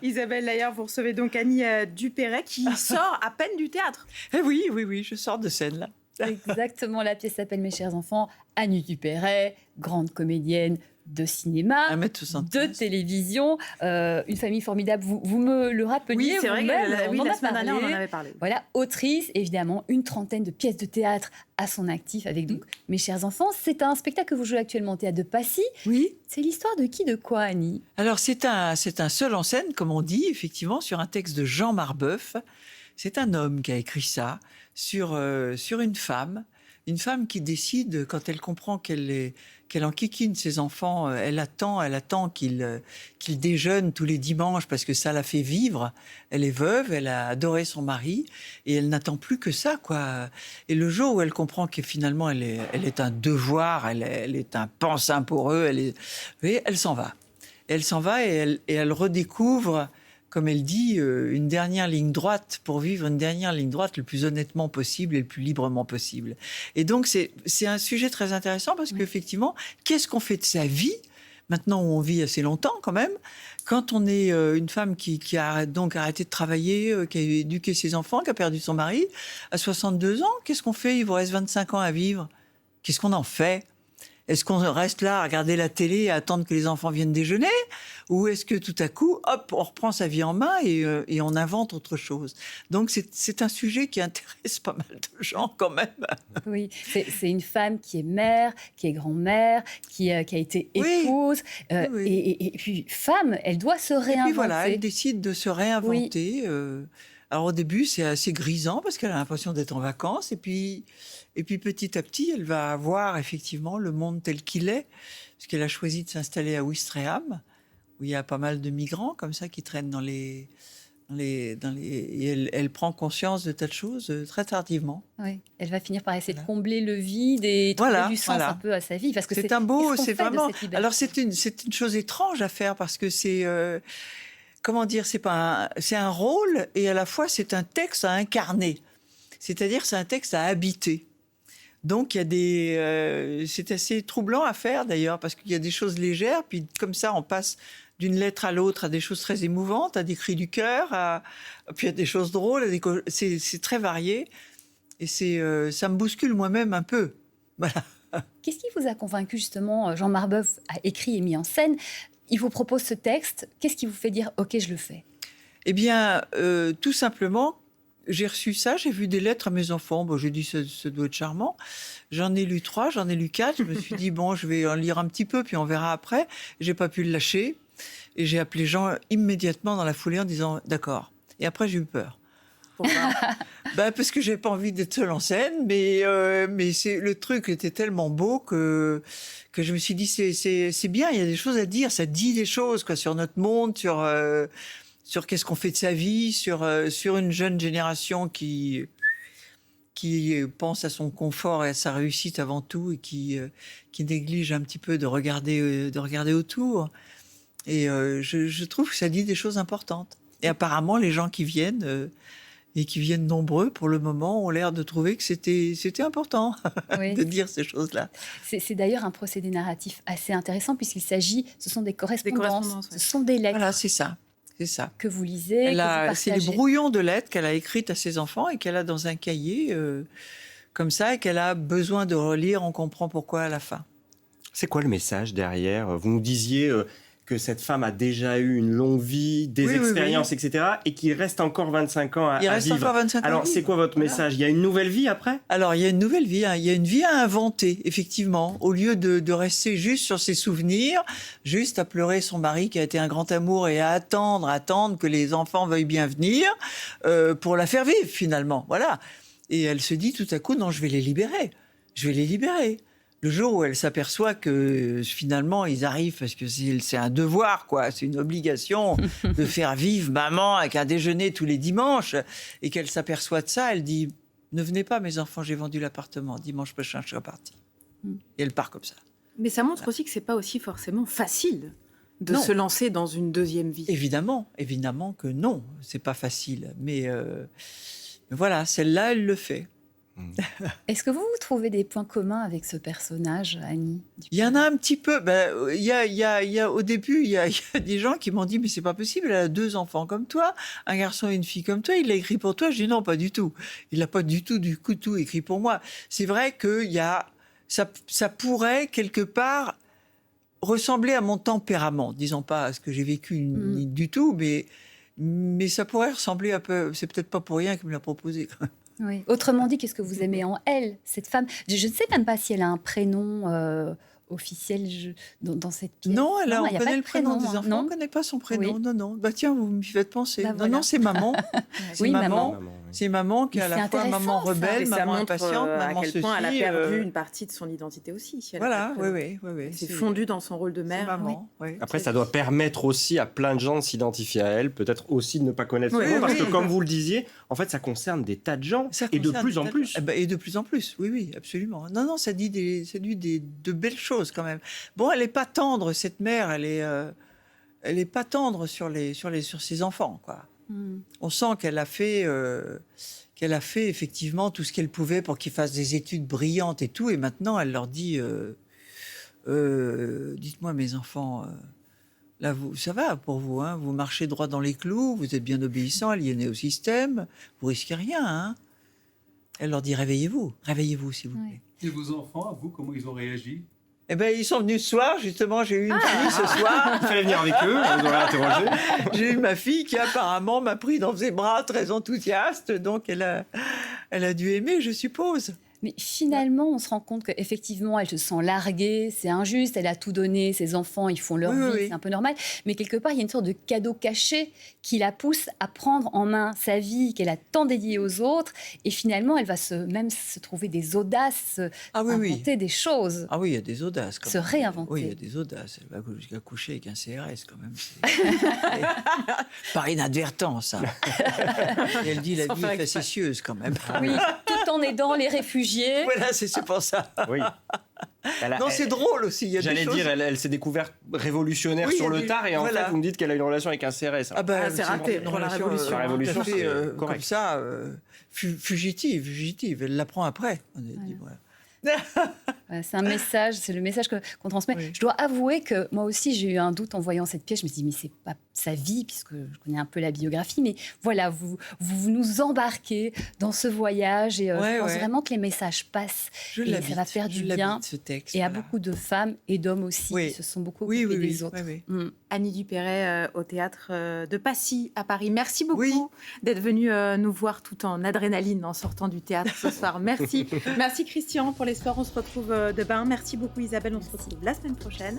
Isabelle, d'ailleurs, vous recevez donc Annie Dupéret qui sort à peine du théâtre. Eh oui, oui, oui, je sors de scène là. Exactement, la pièce s'appelle Mes chers enfants. Annie Dupéret, grande comédienne de cinéma, 1m75. de télévision, une famille formidable. Vous me le rappeliez Oui, c'est vrai vous-même, que on en la a semaine dernière, on parlé. en avait parlé. Voilà, autrice, évidemment, une trentaine de pièces de théâtre à son actif avec donc Mes chers enfants. C'est un spectacle que vous jouez actuellement au théâtre de Passy. Oui. C'est l'histoire de qui, de quoi, Annie? Alors c'est un seul en scène, comme on dit, effectivement, sur un texte de Jean Marbeuf. C'est un homme qui a écrit ça sur une femme qui décide, quand elle comprend qu'elle enquiquine ses enfants, elle attend qu'ils déjeunent tous les dimanches parce que ça la fait vivre. Elle est veuve, elle a adoré son mari et elle n'attend plus que ça, quoi. Et le jour où elle comprend que finalement elle est un devoir, elle est un pansein pour eux, elle s'en va. Elle s'en va et elle redécouvre, comme elle dit, une dernière ligne droite pour vivre une dernière ligne droite le plus honnêtement possible et le plus librement possible. Et donc, c'est un sujet très intéressant parce qu'effectivement, qu'est-ce qu'on fait de sa vie, maintenant où on vit assez longtemps quand même, quand on est une femme qui a donc arrêté de travailler, qui a éduqué ses enfants, qui a perdu son mari, à 62 ans, qu'est-ce qu'on fait? Il vous reste 25 ans à vivre. Qu'est-ce qu'on en fait? Est-ce qu'on reste là à regarder la télé et à attendre que les enfants viennent déjeuner? Ou est-ce que tout à coup, hop, on reprend sa vie en main et on invente autre chose? Donc c'est un sujet qui intéresse pas mal de gens quand même. Oui, c'est une femme qui est mère, qui est grand-mère, qui a été épouse. Oui. Et puis, femme, elle doit se réinventer. Et puis voilà, elle décide de se réinventer. Alors au début, c'est assez grisant parce qu'elle a l'impression d'être en vacances. Et puis petit à petit, elle va voir effectivement le monde tel qu'il est. Parce qu'elle a choisi de s'installer à Ouistreham, où il y a pas mal de migrants comme ça qui traînent et elle prend conscience de tas de choses très tardivement. Oui, elle va finir par essayer de combler le vide et trouver du sens un peu à sa vie. Parce que c'est un beau, c'est vraiment. Alors c'est une chose étrange à faire parce que c'est comment dire, c'est un rôle et à la fois c'est un texte à incarner. C'est-à-dire c'est un texte à habiter. Donc, c'est assez troublant à faire d'ailleurs, parce qu'il y a des choses légères, puis comme ça, on passe d'une lettre à l'autre à des choses très émouvantes, à des cris du cœur, puis à des choses drôles. C'est très varié, et ça me bouscule moi-même un peu. Voilà. Qu'est-ce qui vous a convaincu justement? Jean Marbeuf a écrit et mis en scène. Il vous propose ce texte. Qu'est-ce qui vous fait dire « Ok, je le fais » ? Eh bien, tout simplement, j'ai reçu ça, j'ai vu des lettres à mes enfants. Bon, j'ai dit, ça doit être charmant. J'en ai lu 3, j'en ai lu 4. Je me suis dit, bon, je vais en lire un petit peu, puis on verra après. J'ai pas pu le lâcher. Et j'ai appelé Jean immédiatement dans la foulée en disant, d'accord. Et après, j'ai eu peur. Pourquoi? Parce que j'avais pas envie d'être seule en scène, mais le truc était tellement beau que je me suis dit, c'est bien, il y a des choses à dire. Ça dit des choses, quoi, sur notre monde, sur qu'est-ce qu'on fait de sa vie, sur une jeune génération qui pense à son confort et à sa réussite avant tout et qui néglige un petit peu de regarder autour. Et je trouve que ça dit des choses importantes. Et apparemment, les gens qui viennent et qui viennent nombreux pour le moment ont l'air de trouver que c'était important de dire ces choses-là. C'est d'ailleurs un procédé narratif assez intéressant puisqu'il s'agit, ce sont des correspondances, ce sont des lettres. Voilà, c'est ça. C'est ça. Que vous lisez, que vous partagez. C'est les brouillons de lettres qu'elle a écrites à ses enfants et qu'elle a dans un cahier comme ça et qu'elle a besoin de relire. On comprend pourquoi à la fin. C'est quoi le message derrière? Vous nous disiez que cette femme a déjà eu une longue vie, des expériences, etc. et qu'il reste encore 25 ans à vivre. Il reste encore 25 ans. Alors, c'est quoi votre message? Il y a une nouvelle vie après? Alors, il y a une nouvelle vie. Il y a une vie à inventer, effectivement. Au lieu de rester juste sur ses souvenirs, juste à pleurer son mari qui a été un grand amour et à attendre que les enfants veuillent bien venir pour la faire vivre, finalement. Voilà. Et elle se dit tout à coup, non, je vais les libérer. Je vais les libérer. Le jour où elle s'aperçoit que finalement ils arrivent parce que c'est un devoir, quoi, c'est une obligation de faire vivre maman avec un déjeuner tous les dimanches, et qu'elle s'aperçoit de ça, elle dit, ne venez pas mes enfants, j'ai vendu l'appartement, dimanche prochain je serai partie. Et elle part comme ça. Mais ça montre aussi que c'est pas aussi forcément facile de se lancer dans une deuxième vie. Évidemment que non, c'est pas facile, mais voilà, celle-là elle le fait. Est-ce que vous trouvez des points communs avec ce personnage, Annie Il y en a un petit peu. Au début, il y a des gens qui m'ont dit « Mais c'est pas possible, elle a 2 enfants comme toi, un garçon et une fille comme toi, il l'a écrit pour toi ?» Je dis « Non, pas du tout. Il n'a pas du tout écrit pour moi. » C'est vrai que ça pourrait, quelque part, ressembler à mon tempérament. Disons pas à ce que j'ai vécu du tout, mais ça pourrait ressembler un peu... C'est peut-être pas pour rien qu'elle me l'a proposé, quand même. Oui. Autrement dit, qu'est-ce que vous aimez en elle, cette femme? Je ne sais même pas si elle a un prénom officiel dans cette pièce. Non, on il y a pas connaît de le prénom des hein, enfants, non on ne connaît pas son prénom. Oui. Non, non. Bah tiens, vous me faites penser. Bah, non, voilà. non, c'est maman. Oui, C'est maman. Maman, oui. C'est maman qui est à Mais la c'est fois intéressant, maman ça. rebelle, Et ça maman montre impatiente, maman à quel point elle a ceci, perdu une partie de son identité aussi. Si elle Voilà, a oui. C'est fondu dans son rôle de C'est mère. maman. Oui. Après, ça doit permettre aussi à plein de gens de s'identifier à elle, peut-être aussi de ne pas connaître son Oui, nom, parce oui. que comme vous le disiez, en fait, ça concerne des tas de gens, Ça et de concerne plus en des- plus. Et de plus en plus, oui, absolument. Non, ça dit de belles choses quand même. Bon, elle n'est pas tendre, cette mère, elle est pas tendre sur ses enfants, quoi. On sent qu'elle a fait effectivement tout ce qu'elle pouvait pour qu'ils fassent des études brillantes et tout, et maintenant elle leur dit dites-moi mes enfants, là ça va pour vous, hein, vous marchez droit dans les clous, vous êtes bien obéissants, aliénés au système, vous risquez rien, hein. Elle leur dit réveillez-vous s'il vous plaît. Ouais. Et vos enfants, à vous, comment ils ont réagi? Eh ben ils sont venus ce soir, justement, j'ai eu une fille ce soir. Il fallait venir avec eux, vous aurez interrogé. J'ai eu ma fille qui apparemment m'a pris dans ses bras, très enthousiaste, donc elle a dû aimer, je suppose. Mais finalement, on se rend compte qu'effectivement, elle se sent larguée, c'est injuste, elle a tout donné, ses enfants, ils font leur Oui, vie, oui. c'est un peu normal. Mais quelque part, il y a une sorte de cadeau caché qui la pousse à prendre en main sa vie, qu'elle a tant dédiée aux autres. Et finalement, elle va même se trouver des audaces, Ah oui, oui. inventer des choses. Ah oui, il y a des audaces. Quand Se même. réinventer. Oui, il y a des audaces. Elle va jusqu'à coucher avec un CRS quand même. Par inadvertance. Hein. Et elle dit la Sans vie faire est exprès. facétieuse quand même. Oui, tout en aidant les réfugiés. Voilà, c'est pour ça. Oui. Non, c'est drôle aussi. Il y a J'allais des choses... dire, elle s'est découverte révolutionnaire Oui, sur il y a le des- tard, et en voilà. fait, vous me dites qu'elle a une relation avec un CRS. Ah bah, Ah, c'est raté une pour la relation, révolution. La révolution, tout à fait, c'est correct. comme ça, fugitive. Elle l'apprend après. On a dit, voilà. Voilà, c'est un message, c'est le message qu'on transmet. Oui. Je dois avouer que moi aussi, j'ai eu un doute en voyant cette pièce. Je me suis dit, mais c'est pas sa vie, puisque je connais un peu la biographie. Mais voilà, vous nous embarquez dans ce voyage. Et je Ouais, pense ouais. vraiment que les messages passent. Je Et ça l'habite, va faire du je l'habite, bien. ce texte. Et à voilà. beaucoup de femmes et d'hommes aussi Oui. qui se sont beaucoup Oui, occupés oui, des oui. autres. Oui, oui. Mm. Annie Dupéret au théâtre de Passy à Paris. Merci beaucoup Oui. d'être venue nous voir tout en adrénaline en sortant du théâtre ce soir. Merci. Merci Christian pour les soirs. On se retrouve demain. Merci beaucoup Isabelle. On se retrouve la semaine prochaine.